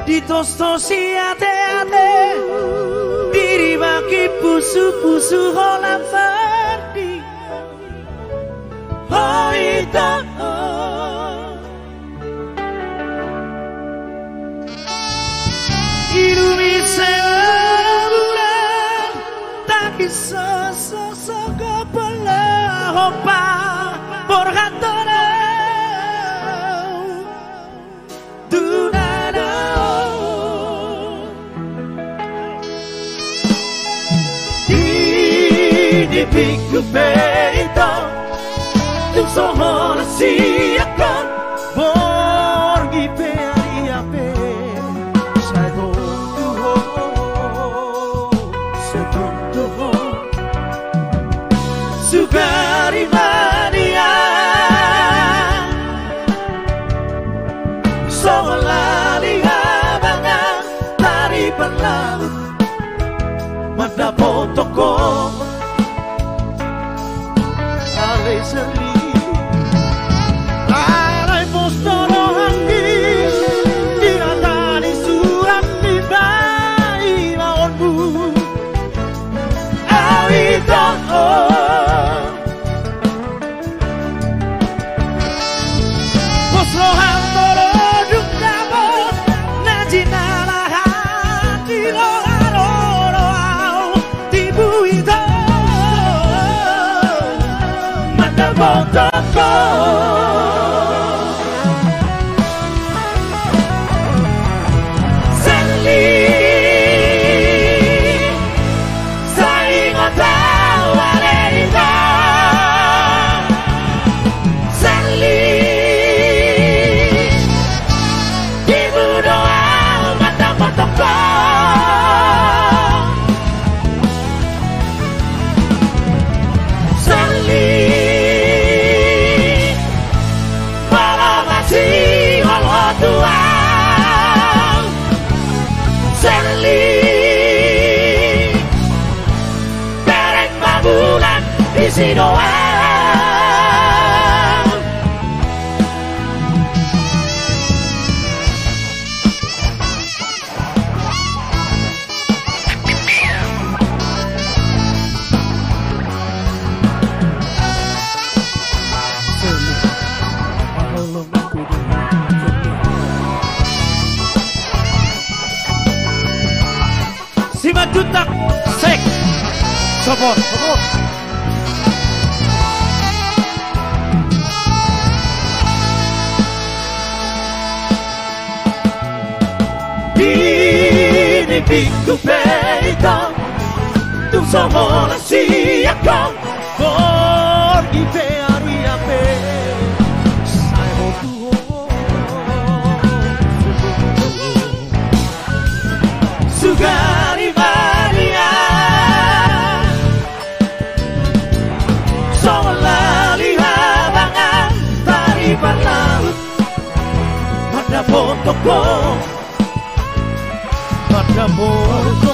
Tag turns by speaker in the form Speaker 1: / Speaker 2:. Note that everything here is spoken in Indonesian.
Speaker 1: Ditostosi ate-ate diri bagi pusu-pusu holam perdi hoita irumi sebulan tak kisah sosok belah hopa borgatona Piku peito tu sono la siaka borgi pe aria pe sai do tu ho se tu ho sugari mania sono la liga banga dari perlaut mata potoko Alai postoro handi diratani surat di bayi lawanmu Awito postoro hantoro dukdamo najinala hati loraro tibu itu Motoko Sali Saingota Walerita Sali Ibu doa mata motoko Sali Pereng babulan isi doa Jutak sek sopor Dini piku peito tu sono la siaka borgi pe aria pe sai ho tu sugari Laut pada potoko pada potoko